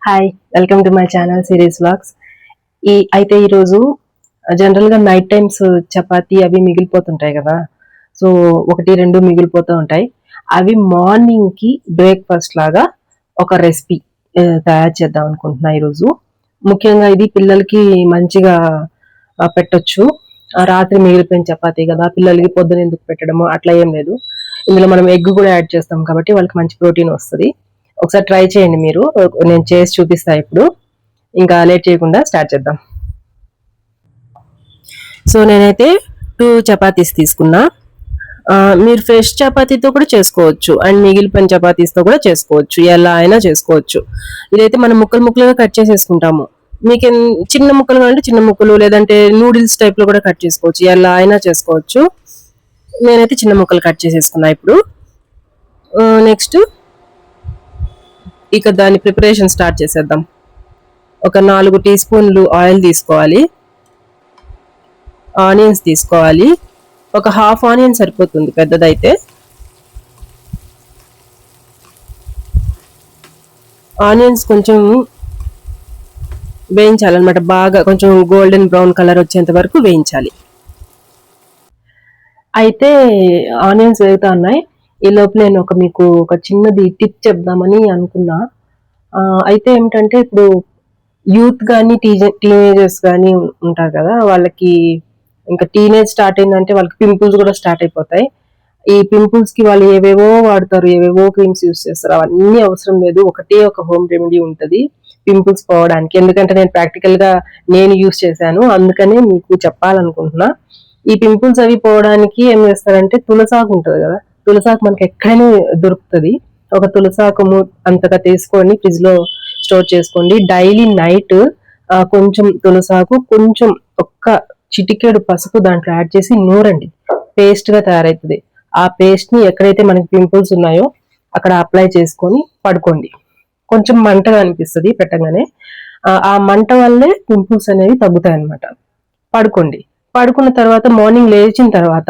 Hi, welcome to my channel series vlogs. అయితే ఈరోజు జనరల్గా నైట్ టైమ్స్ చపాతీ అవి మిగిలిపోతుంటాయి కదా. సో 1-2 మిగిలిపోతూ ఉంటాయి. అవి మార్నింగ్కి బ్రేక్ఫాస్ట్ లాగా ఒక రెసిపీ తయారు చేద్దాం అనుకుంటున్నా ఈరోజు. ముఖ్యంగా ఇది పిల్లలకి మంచిగా పెట్టొచ్చు. రాత్రి మిగిలిపోయిన చపాతీ కదా, పిల్లలకి పొద్దున ఎందుకు పెట్టడము అట్లా ఏం లేదు. ఇందులో మనం ఎగ్ కూడా యాడ్ చేస్తాం కాబట్టి వాళ్ళకి మంచి ప్రోటీన్ వస్తుంది. ఒకసారి ట్రై చేయండి మీరు, నేను చేసి చూపిస్తా ఇప్పుడు. ఇంకా లేట్ చేయకుండా స్టార్ట్ చేద్దాం. సో నేనైతే 2 చపాతీస్ తీసుకున్నా. మీరు ఫ్రెష్ చపాతీతో కూడా చేసుకోవచ్చు అండ్ మిగిలిపోయిన చపాతీస్తో కూడా చేసుకోవచ్చు, ఎలా అయినా చేసుకోవచ్చు. ఇదైతే మనం ముక్కలుగా కట్ చేసేసుకుంటాము. మీకు చిన్న ముక్కలు అంటే చిన్న ముక్కలు, లేదంటే నూడిల్స్ టైప్లో కూడా కట్ చేసుకోవచ్చు, ఎలా అయినా చేసుకోవచ్చు. నేనైతే చిన్న ముక్కలు కట్ చేసేసుకున్నా. ఇప్పుడు నెక్స్ట్ ఇక దాని ప్రిపరేషన్ స్టార్ట్ చేసేద్దాం. ఒక 4 టీ స్పూన్లు ఆయిల్ తీసుకోవాలి. ఆనియన్స్ తీసుకోవాలి. ఒక హాఫ్ ఆనియన్ సరిపోతుంది పెద్దదైతే. ఆనియన్స్ కొంచెం వేయించాలన్నమాట, బాగా కొంచెం గోల్డెన్ బ్రౌన్ కలర్ వచ్చేంత వరకు వేయించాలి. అయితే ఆనియన్స్ వేగుతా ఉన్నాయి. ఈ లోపు నేను మీకు ఒక చిన్నది టిప్ చెప్దామని అనుకున్నా. అయితే ఏమిటంటే, ఇప్పుడు యూత్ కానీ టీనేజర్స్ కానీ ఉంటారు కదా, వాళ్ళకి ఇంకా టీనేజ్ స్టార్ట్ అయిందంటే వాళ్ళకి పింపుల్స్ కూడా స్టార్ట్ అయిపోతాయి. ఈ పింపుల్స్ కి వాళ్ళు ఏవేవో వాడతారు, ఏవేవో క్రీమ్స్ యూస్ చేస్తారు. అవన్నీ అవసరం లేదు, ఒకటే ఒక హోమ్ రెమెడీ ఉంటుంది పింపుల్స్ పోవడానికి. ఎందుకంటే నేను ప్రాక్టికల్ గా యూస్ చేశాను, అందుకనే మీకు చెప్పాలనుకుంటున్నా. ఈ పింపుల్స్ అవి పోవడానికి ఏం చేస్తారంటే, తులసాకు ఉంటుంది కదా, తులసాకు మనకి ఎక్కడైనా దొరుకుతుంది. ఒక తులసాకు అంతగా తీసుకొని ఫ్రిడ్జ్ లో స్టోర్ చేసుకోండి. డైలీ నైట్ కొంచెం తులసాకు, కొంచెం ఒక్క చిటికెడు పసుపు దాంట్లో యాడ్ చేసి నూరండి, పేస్ట్ గా తయారవుతుంది. ఆ పేస్ట్ ని ఎక్కడైతే మనకి పింపుల్స్ ఉన్నాయో అక్కడ అప్లై చేసుకొని పడుకోండి. కొంచెం మంటగా అనిపిస్తుంది పెట్టగానే, ఆ మంట వల్లే పింపుల్స్ అనేవి తగ్గుతాయి అన్నమాట. పడుకోండి. పడుకున్న తర్వాత మార్నింగ్ లేచిన తర్వాత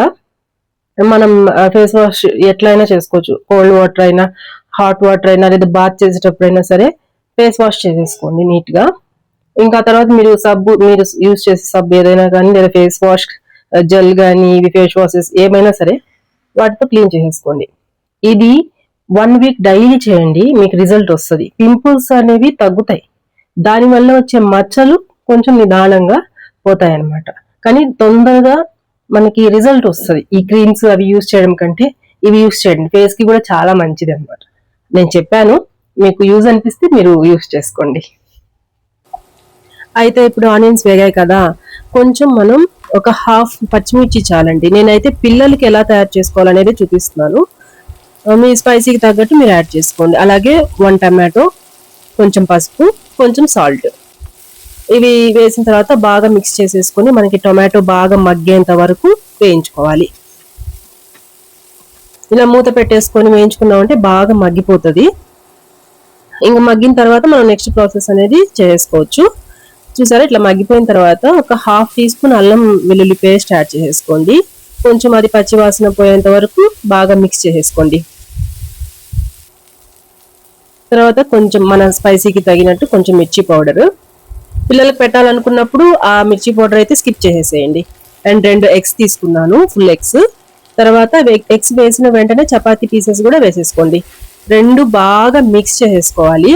మనం ఫేస్ వాష్ ఎట్లయినా చేసుకోవచ్చు. కోల్డ్ వాటర్ అయినా, హాట్ వాటర్ అయినా, లేదా బాత్ చేసేటప్పుడైనా సరే ఫేస్ వాష్ చేసేసుకోండి నీట్ గా. ఇంకా తర్వాత మీరు యూజ్ చేసే సబ్బు ఏదైనా కానీ, లేదా ఫేస్ వాష్ జెల్ కానీ, ఇవి ఫేస్ వాషెస్ ఏమైనా సరే వాటితో క్లీన్ చేసేసుకోండి. ఇది 1 వీక్ డైలీ చేయండి, మీకు రిజల్ట్ వస్తుంది. పింపుల్స్ అనేవి తగ్గుతాయి, దానివల్ల వచ్చే మచ్చలు కొంచెం నిదానంగా పోతాయి అన్నమాట. కానీ తొందరగా మనకి రిజల్ట్ వస్తుంది. ఈ క్రీమ్స్ అవి యూజ్ చేయడం కంటే ఇవి యూజ్ చేయండి, ఫేస్ కి కూడా చాలా మంచిది అనమాట. నేను చెప్పాను, మీకు యూజ్ అనిపిస్తే మీరు యూజ్ చేసుకోండి. అయితే ఇప్పుడు ఆనియన్స్ వేగాయి కదా, కొంచెం మనం ఒక హాఫ్ పచ్చిమిర్చి చాలండి. నేనైతే పిల్లలకి ఎలా తయారు చేసుకోవాలనేది చూపిస్తున్నాను, మీ స్పైసీకి తగ్గట్టు మీరు యాడ్ చేసుకోండి. అలాగే 1 టమాటో, కొంచెం పసుపు, కొంచెం సాల్ట్, ఇవి వేసిన తర్వాత బాగా మిక్స్ చేసేసుకొని మనకి టొమాటో బాగా మగ్గేంత వరకు వేయించుకోవాలి. ఇలా మూత పెట్టేసుకొని వేయించుకున్నామంటే బాగా మగ్గిపోతుంది. ఇంకా మగ్గిన తర్వాత మనం నెక్స్ట్ ప్రాసెస్ అనేది చేసుకోవచ్చు. చూసారా, ఇట్లా మగ్గిపోయిన తర్వాత ఒక హాఫ్ టీ స్పూన్ అల్లం వెల్లుల్లి పేస్ట్ యాడ్ చేసేసుకోండి. కొంచెం అది పచ్చి వాసన పోయేంత వరకు బాగా మిక్స్ చేసేసుకోండి. తర్వాత కొంచెం మన స్పైసీకి తగినట్టు కొంచెం మిర్చి పౌడర్, పిల్లలకు పెట్టాలనుకున్నప్పుడు ఆ మిర్చి పౌడర్ అయితే స్కిప్ చేసేసేయండి. అండ్ 2 ఎగ్స్ తీసుకున్నాను, ఫుల్ ఎగ్స్. తర్వాత ఎగ్స్ వేసిన వెంటనే చపాతీ పీసెస్ కూడా వేసేసుకోండి. 2 బాగా మిక్స్ చేసేసుకోవాలి.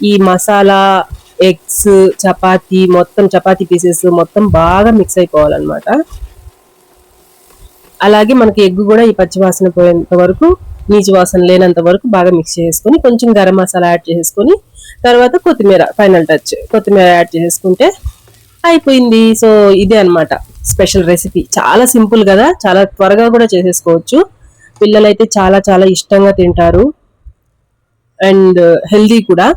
ఈ మసాలా, ఎగ్స్, చపాతీ మొత్తం, చపాతీ పీసెస్ మొత్తం బాగా మిక్స్ అయిపోవాలన్నమాట. అలాగే మనకి ఎగ్ కూడా ఈ పచ్చి వాసన పోయేంత వరకు, నీచు వాసన లేనంత వరకు బాగా మిక్స్ చేసుకొని, కొంచెం గరం మసాలా యాడ్ చేసుకొని, తర్వాత కొత్తిమీర, ఫైనల్ టచ్ కొత్తిమీర యాడ్ చేసుకుంటే అయిపోయింది. సో ఇదే అన్నమాట స్పెషల్ రెసిపీ. చాలా సింపుల్ కదా, చాలా త్వరగా కూడా చేసేసుకోవచ్చు. పిల్లలైతే చాలా చాలా ఇష్టంగా తింటారు అండ్ హెల్దీ కూడా.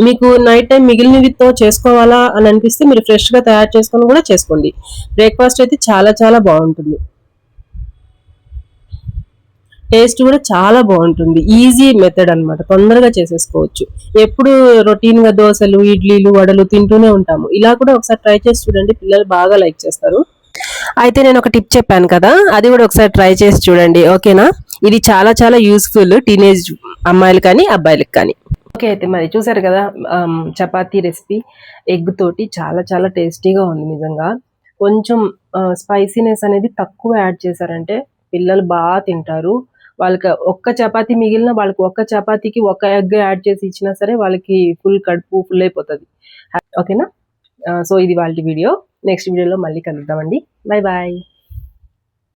మీకు నైట్ టైం మిగిలినవితో చేసుకోవాలా అని అనిపిస్తే మీరు ఫ్రెష్ గా తయారు చేసుకొని కూడా చేసుకోండి. బ్రేక్ఫాస్ట్ అయితే చాలా చాలా బాగుంటుంది, టేస్ట్ కూడా చాలా బాగుంటుంది. ఈజీ మెథడ్ అన్నమాట, తొందరగా చేసేసుకోవచ్చు. ఎప్పుడు రొటీన్ గా దోశలు, ఇడ్లీలు, వడలు తింటూనే ఉంటాము. ఇలా కూడా ఒకసారి ట్రై చేసి చూడండి, పిల్లలు బాగా లైక్ చేస్తారు. అయితే నేను ఒక టిప్ చెప్పాను కదా, అది కూడా ఒకసారి ట్రై చేసి చూడండి, ఓకేనా? ఇది చాలా చాలా యూస్ఫుల్ టీనేజ్ అమ్మాయిలు కానీ అబ్బాయిలకు కానీ. ఓకే. అయితే మరి చూసారు కదా చపాతీ రెసిపీ ఎగ్ తోటి చాలా చాలా టేస్టీగా ఉంది నిజంగా. కొంచెం స్పైసీనెస్ అనేది తక్కువ యాడ్ చేశారంటే పిల్లలు తింటారు. వాళ్ళకి ఒక్క చపాతీ మిగిలిన వాళ్ళకి ఒక్క చపాతీకి ఒక ఎగ్ యాడ్ చేసి ఇచ్చినా సరే వాళ్ళకి కడుపు ఫుల్ అయిపోతది. ఓకేనా? సో ఇది ఇవాల్టి వీడియో. నెక్స్ట్ వీడియోలో మళ్ళీ కలుద్దామండి. Bye bye.